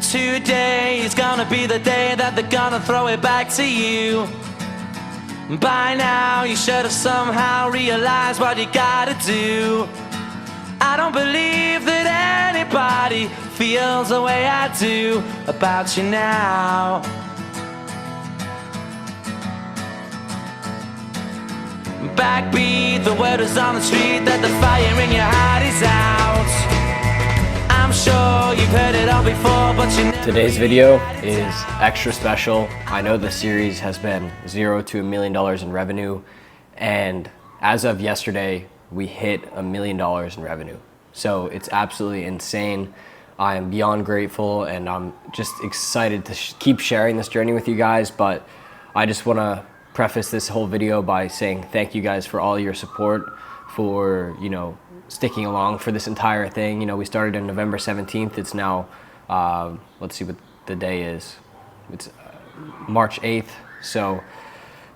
Today is gonna be the day that they're gonna throw it back to you. By now you should have somehow realized what you gotta do. I don't believe that anybody feels the way I do about you now. Backbeat, the word is on the street that the fire in your heart is out. I'm sure you've heard it all before, but you never. Today's video is extra special. I know the series has been $0 to $1 million in revenue, and as of yesterday, we hit $1 million in revenue. So it's absolutely insane. I am beyond grateful, and I'm just excited to keep sharing this journey with you guys. But I just want to preface this whole video by saying thank you guys for all your support, for sticking along for this entire thing. We started on November 17th. It's now let's see what the day is. It's March 8th. So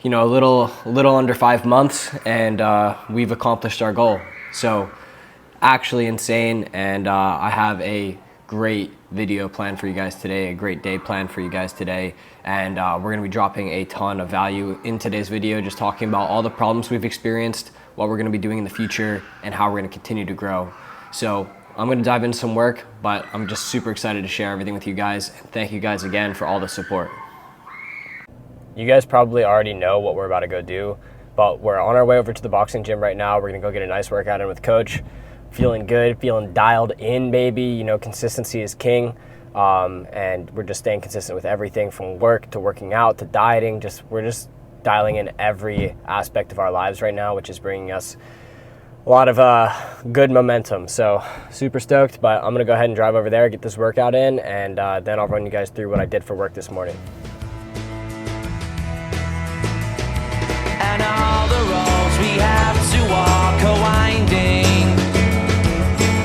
a little under 5 months, and we've accomplished our goal. So actually insane, and I have a great video planned for you guys today, a great day planned for you guys today, and we're going to be dropping a ton of value in today's video, just talking about all the problems we've experienced, what we're going to be doing in the future, and how we're going to continue to grow. So I'm going to dive into some work, but I'm just super excited to share everything with you guys, and thank you guys again for all the support. You guys probably already know what we're about to go do, but we're on our way over to the boxing gym right now. We're going to go get a nice workout in with Coach. Feeling good, feeling dialed in, baby. Consistency is king, and we're just staying consistent with everything from work to working out to dieting. We're just dialing in every aspect of our lives right now, which is bringing us a lot of good momentum. So super stoked, but I'm gonna go ahead and drive over there, get this workout in, and then I'll run you guys through what I did for work this morning. And all the roads we have to walk are winding,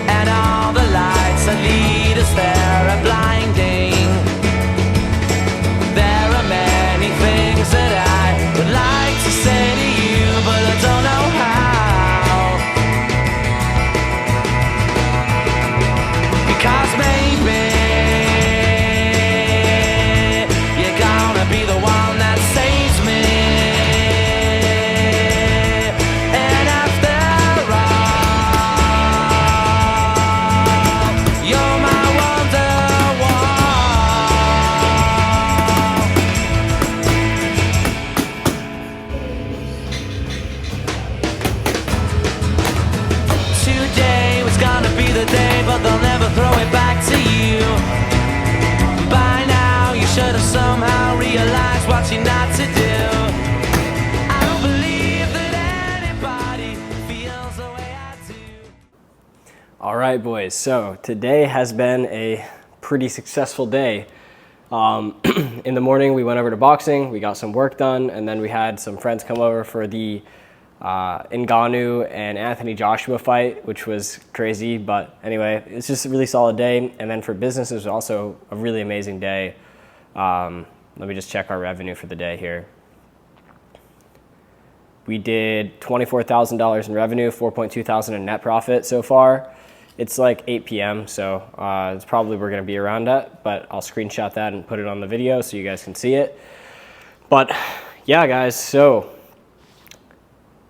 and all the lights that lead us there are blinding. There are many things that I would like to say to you, but I don't know how. Because maybe you're gonna be the one that saves me. And after all, you're my today was gonna be the day, but they'll never throw it back to you. By now you should have somehow realized what you're not to do. I don't believe that anybody feels the way I do. All right, boys, so today has been a pretty successful day. In the morning we went over to boxing, we got some work done, and then we had some friends come over for the Ngannou and Anthony Joshua fight, which was crazy. But anyway, it's just a really solid day. And then for business, it was also a really amazing day. Let me just check our revenue for the day here. We did $24,000 in revenue, $4.2 thousand in net profit so far. It's like 8 p.m. so it's probably we're going to be around that, but I'll screenshot that and put it on the video so you guys can see it. But yeah, guys, so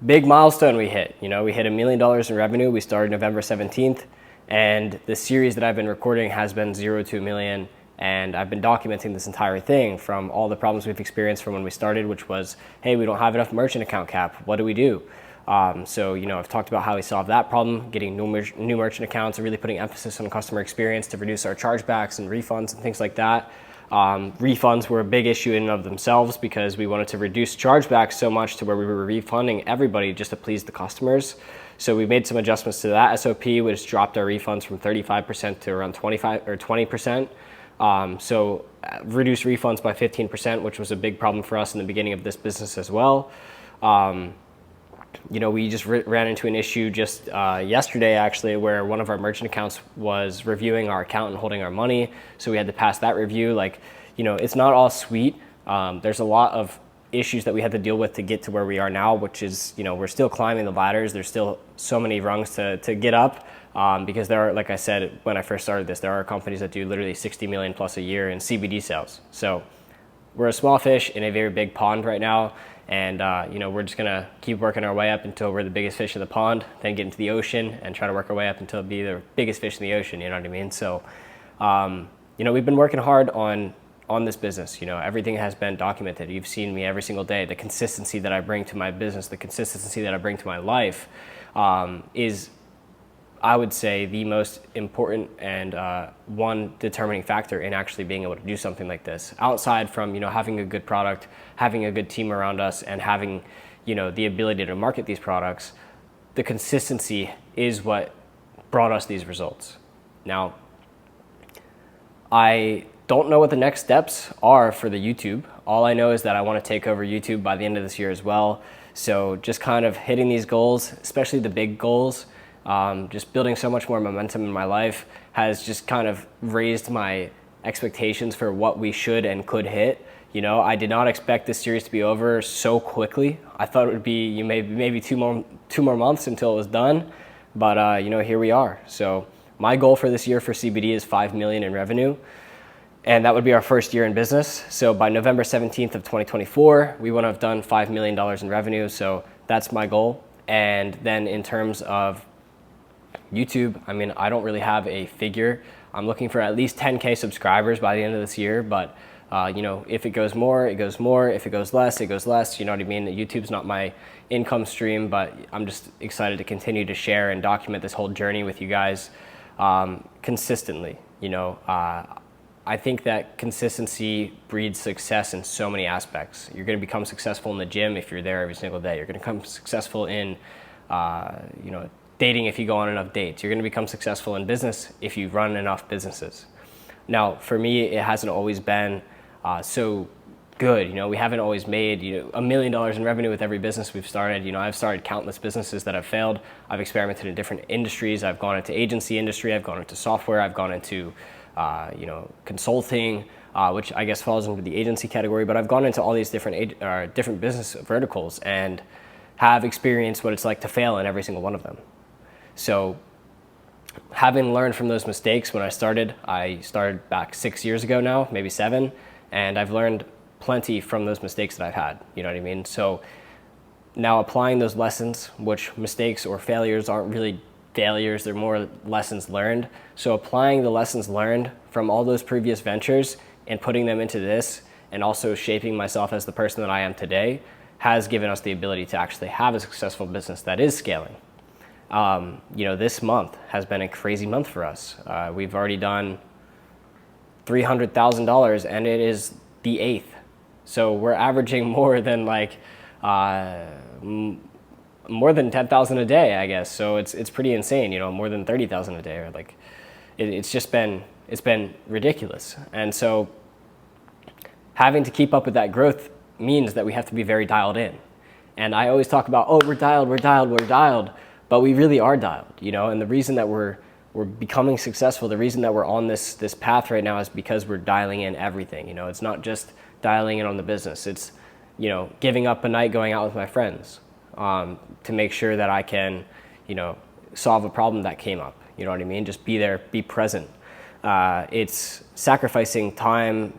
big milestone we hit. We hit $1 million in revenue. We started November 17th, and the series that I've been recording has been $0 to $1 million, and I've been documenting this entire thing from all the problems we've experienced from when we started, which was, hey, we don't have enough merchant account cap. What do we do? So I've talked about how we solved that problem, getting new merchant accounts and really putting emphasis on customer experience to reduce our chargebacks and refunds and things like that. Refunds were a big issue in and of themselves because we wanted to reduce chargebacks so much to where we were refunding everybody just to please the customers. So we made some adjustments to that SOP, which dropped our refunds from 35% to around 25 or 20%. So reduced refunds by 15%, which was a big problem for us in the beginning of this business as well. We just ran into an issue just yesterday, actually, where one of our merchant accounts was reviewing our account and holding our money. So we had to pass that review. It's not all sweet. There's a lot of issues that we had to deal with to get to where we are now, which is, we're still climbing the ladders. There's still so many rungs to get up, because there are, like I said when I first started this, there are companies that do literally 60 million plus a year in CBD sales. So we're a small fish in a very big pond right now, and we're just gonna keep working our way up until we're the biggest fish in the pond, then get into the ocean and try to work our way up until be the biggest fish in the ocean. You know what I mean? So we've been working hard on this business. Everything has been documented. You've seen me every single day. The consistency that I bring to my business, the consistency that I bring to my life, is, I would say, the most important and one determining factor in actually being able to do something like this. Outside from having a good product, having a good team around us, and having the ability to market these products, the consistency is what brought us these results. Now, I don't know what the next steps are for the YouTube. All I know is that I want to take over YouTube by the end of this year as well. So just kind of hitting these goals, especially the big goals, just building so much more momentum in my life has just kind of raised my expectations for what we should and could hit. I did not expect this series to be over so quickly. I thought it would be maybe two more months until it was done, but here we are. So my goal for this year for CBD is 5 million in revenue, and that would be our first year in business. So by November 17th of 2024, we want to have done $5 million in revenue. So that's my goal. And then in terms of YouTube, I don't really have a figure. I'm looking for at least 10K subscribers by the end of this year, but if it goes more, it goes more. If it goes less, it goes less. You know what I mean? YouTube's not my income stream, but I'm just excited to continue to share and document this whole journey with you guys consistently. I think that consistency breeds success in so many aspects. You're going to become successful in the gym if you're there every single day. You're going to become successful in, dating if you go on enough dates. You're going to become successful in business if you run enough businesses. Now, for me, it hasn't always been so good. We haven't always made $1 million in revenue with every business we've started. I've started countless businesses that have failed. I've experimented in different industries. I've gone into agency industry. I've gone into software. I've gone into consulting, which I guess falls into the agency category. But I've gone into all these different business verticals and have experienced what it's like to fail in every single one of them. So having learned from those mistakes when I started back 6 years ago now, maybe 7, and I've learned plenty from those mistakes that I've had. You know what I mean? So now applying those lessons, which mistakes or failures aren't really failures, they're more lessons learned. So applying the lessons learned from all those previous ventures and putting them into this, and also shaping myself as the person that I am today, has given us the ability to actually have a successful business that is scaling. This month has been a crazy month for us. We've already done $300,000, and it is the 8th. So we're averaging more than more than 10,000 a day, I guess. So it's pretty insane. More than 30,000 a day, or it's been ridiculous. And so having to keep up with that growth means that we have to be very dialed in. And I always talk about, we're dialed. But we really are dialed, and the reason that we're becoming successful, the reason that we're on this path right now is because we're dialing in everything. It's not just dialing in on the business. It's, giving up a night going out with my friends to make sure that I can, solve a problem that came up. You know what I mean? Just be there, be present. It's sacrificing time,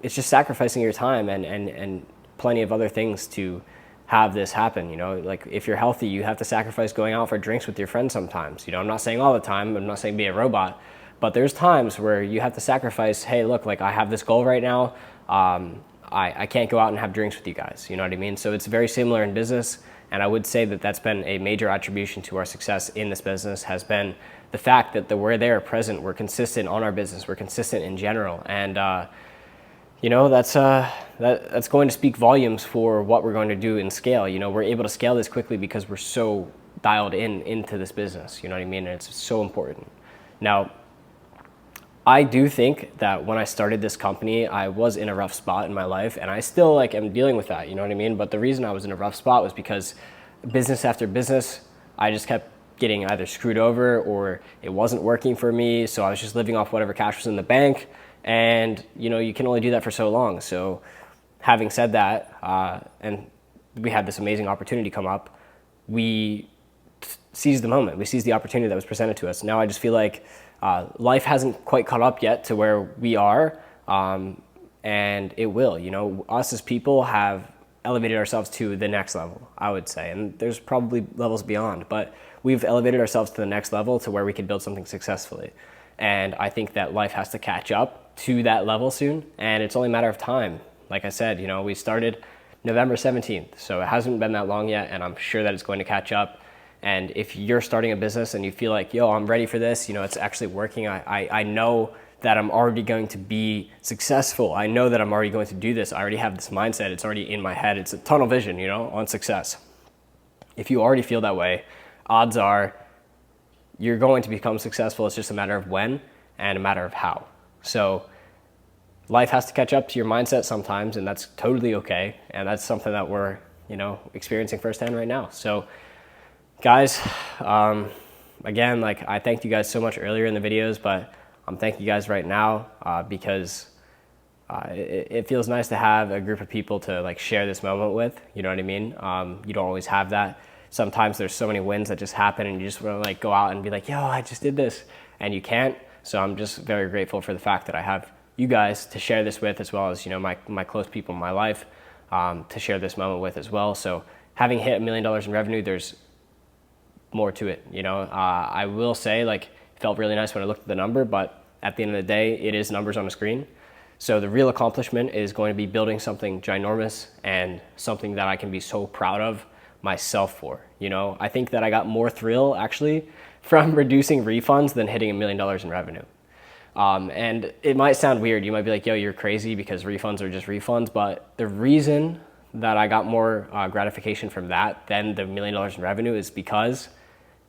it's just sacrificing your time and plenty of other things to have this happen. If you're healthy, you have to sacrifice going out for drinks with your friends sometimes. I'm not saying all the time, I'm not saying be a robot, but there's times where you have to sacrifice, hey, look, I have this goal right now. I can't go out and have drinks with you guys. You know what I mean? So it's very similar in business. And I would say that that's been a major attribution to our success in this business, has been the fact that we're there present, we're consistent on our business, we're consistent in general. And, that's going to speak volumes for what we're going to do in scale. We're able to scale this quickly because we're so dialed into this business. You know what I mean? And it's so important. Now, I do think that when I started this company, I was in a rough spot in my life, and I still am dealing with that. You know what I mean? But the reason I was in a rough spot was because business after business, I just kept getting either screwed over or it wasn't working for me. So I was just living off whatever cash was in the bank. And, you can only do that for so long. So having said that, and we had this amazing opportunity come up, we seized the moment. We seized the opportunity that was presented to us. Now I just feel like life hasn't quite caught up yet to where we are, and it will. You know, us as people have elevated ourselves to the next level, I would say, and there's probably levels beyond, but we've elevated ourselves to the next level to where we can build something successfully. And I think that life has to catch up to that level soon, and it's only a matter of time. Like I said, you know, we started November 17th, so it hasn't been that long yet, and I'm sure that it's going to catch up. And if you're starting a business and you feel like, yo, I'm ready for this, you know, it's actually working, I know that I'm already going to be successful. I know that I'm already going to do this. I already have this mindset. It's already in my head. It's a tunnel vision, you know, on success. If you already feel that way, odds are you're going to become successful. It's just a matter of when and a matter of how. So life has to catch up to your mindset sometimes, and that's totally okay. And that's something that we're, you know, experiencing firsthand right now. So guys, again, like I thanked you guys so much earlier in the videos, but I'm thanking you guys right now because it feels nice to have a group of people to like share this moment with. You know what I mean? You don't always have that. Sometimes there's so many wins that just happen and you just want to like go out and be like, yo, I just did this, and you can't. So I'm just very grateful for the fact that I have you guys to share this with, as well as, you know, my close people in my life to share this moment with as well. So having hit $1 million in revenue, there's more to it. You know, I will say, like, it felt really nice when I looked at the number, but at the end of the day, it is numbers on a screen. So the real accomplishment is going to be building something ginormous and something that I can be so proud of myself for. You know, I think that I got more thrill actually from reducing refunds than hitting $1 million in revenue. And it might sound weird. You might be like, yo, you're crazy because refunds are just refunds. But the reason that I got more gratification from that than the $1 million in revenue is because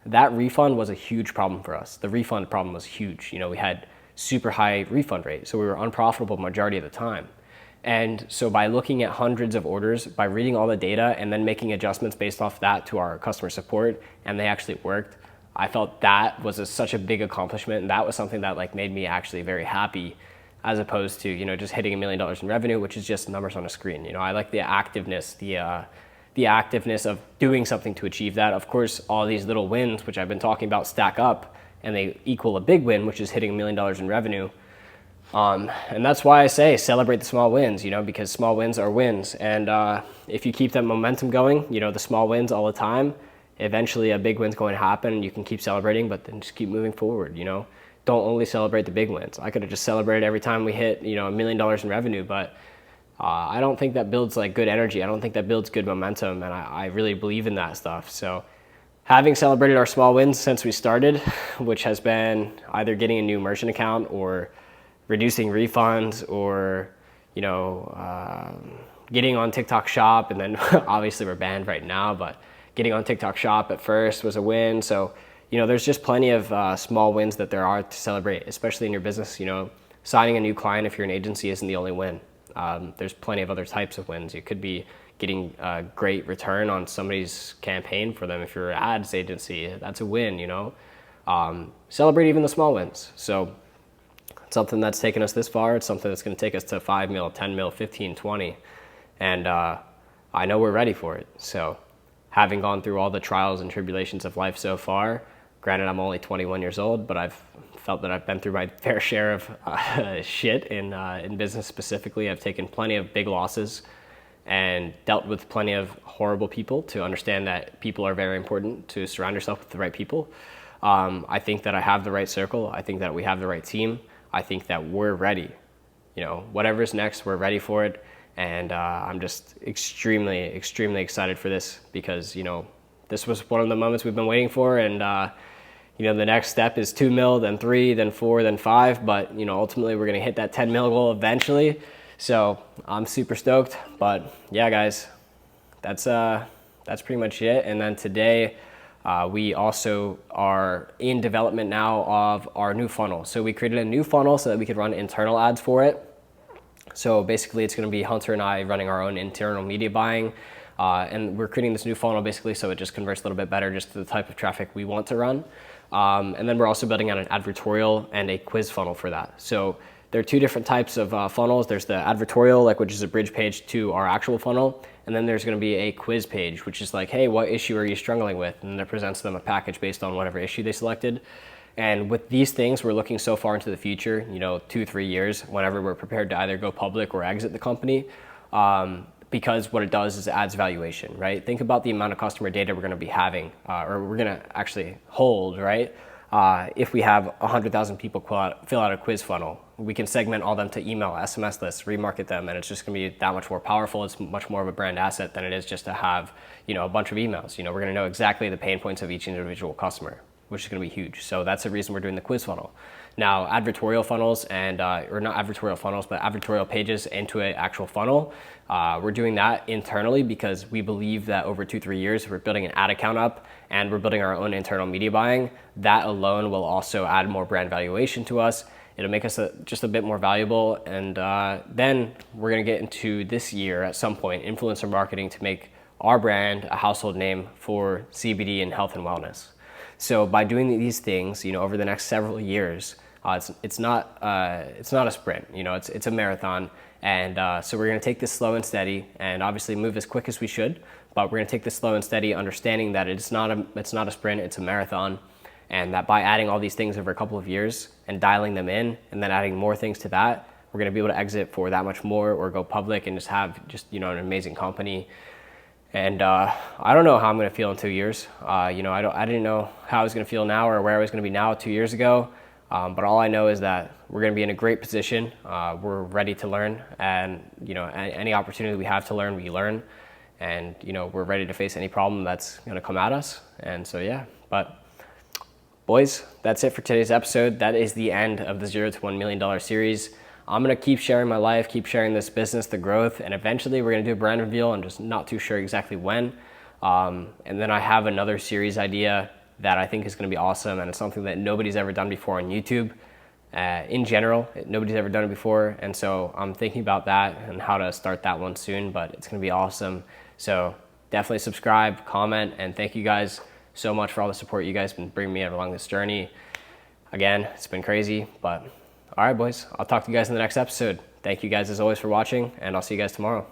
that refund was a huge problem for us. The refund problem was huge. You know, we had super high refund rate, so we were unprofitable majority of the time. And so by looking at hundreds of orders, by reading all the data and then making adjustments based off that to our customer support, and they actually worked, I felt that was such a big accomplishment, and that was something that like made me actually very happy, as opposed to, you know, just hitting $1 million in revenue, which is just numbers on a screen. You know, I like the activeness, the activeness of doing something to achieve that. Of course, all these little wins, which I've been talking about, stack up and they equal a big win, which is hitting $1 million in revenue. And that's why I say celebrate the small wins, you know, because small wins are wins. And if you keep that momentum going, you know, the small wins all the time, eventually a big win's going to happen and you can keep celebrating, but then just keep moving forward, you know. Don't only celebrate the big wins. I could have just celebrated every time we hit, you know, $1 million in revenue, but I don't think that builds like good energy. I don't think that builds good momentum, and I really believe in that stuff. So having celebrated our small wins since we started, which has been either getting a new merchant account or reducing refunds or, you know, getting on TikTok Shop, and then obviously we're banned right now, but getting on TikTok Shop at first was a win. So, you know, there's just plenty of small wins that there are to celebrate, especially in your business. You know, signing a new client if you're an agency isn't the only win. There's plenty of other types of wins. It could be getting a great return on somebody's campaign for them. If you're an ads agency, that's a win, you know. Celebrate even the small wins. So it's something that's taken us this far. It's something that's going to take us to 5 mil, 10 mil, 15, 20. And I know we're ready for it. So having gone through all the trials and tribulations of life so far, granted I'm only 21 years old, but I've felt that I've been through my fair share of shit in business specifically. I've taken plenty of big losses and dealt with plenty of horrible people to understand that people are very important, to surround yourself with the right people. I think that I have the right circle. I think that we have the right team. I think that we're ready. You know, whatever's next, we're ready for it. And I'm just extremely, extremely excited for this because, you know, this was one of the moments we've been waiting for. And, you know, the next step is 2 mil, then 3, then 4, then 5. But, you know, ultimately we're going to hit that 10 mil goal eventually. So I'm super stoked. But yeah, guys, that's pretty much it. And then today we also are in development now of our new funnel. So we created a new funnel so that we could run internal ads for it. So basically it's going to be Hunter and I running our own internal media buying. And we're creating this new funnel basically so it just converts a little bit better just to the type of traffic we want to run. And then we're also building out an advertorial and a quiz funnel for that. So there are two different types of funnels. There's the advertorial, like, which is a bridge page to our actual funnel. And then there's going to be a quiz page, which is like, hey, what issue are you struggling with? And it presents them a package based on whatever issue they selected. And with these things, we're looking so far into the future, 2-3 years, whenever we're prepared to either go public or exit the company. Because what it does is it adds valuation, right? Think about the amount of customer data we're going to be having, or we're going to actually hold, right? If we have 100,000 people fill out a quiz funnel, we can segment all them to email, SMS lists, remarket them, and it's just going to be that much more powerful. It's much more of a brand asset than it is just to have, a bunch of emails. We're going to know exactly the pain points of each individual customer, which is going to be huge. So that's the reason we're doing the quiz funnel. Now, advertorial funnels and, or not advertorial funnels, but advertorial pages into an actual funnel, we're doing that internally because we believe that over 2-3 years, we're building an ad account up and we're building our own internal media buying. That alone will also add more brand valuation to us. It'll make us just a bit more valuable. And then we're going to get into this year at some point, influencer marketing to make our brand a household name for CBD and health and wellness. So by doing these things, over the next several years, it's not a sprint. It's a marathon, and so we're going to take this slow and steady, and obviously move as quick as we should. But we're going to take this slow and steady, understanding that it's not a sprint, it's a marathon, and that by adding all these things over a couple of years and dialing them in, and then adding more things to that, we're going to be able to exit for that much more, or go public and just have an amazing company. And I don't know how I'm going to feel in 2 years. I didn't know how I was going to feel now or where I was going to be now 2 years ago. But all I know is that we're going to be in a great position. We're ready to learn, and any opportunity we have to learn, we learn. And we're ready to face any problem that's going to come at us. And so yeah, but boys, that's it for today's episode. That is the end of the $0 to $1 million series. I'm going to keep sharing my life, keep sharing this business, the growth, and eventually we're going to do a brand reveal. I'm just not too sure exactly when. And then I have another series idea that I think is going to be awesome, and it's something that nobody's ever done before on YouTube. In general, nobody's ever done it before, and so I'm thinking about that and how to start that one soon, but it's going to be awesome. So definitely subscribe, comment, and thank you guys so much for all the support you guys have been bringing me along this journey. Again, it's been crazy, but all right, boys, I'll talk to you guys in the next episode. Thank you guys as always for watching, and I'll see you guys tomorrow.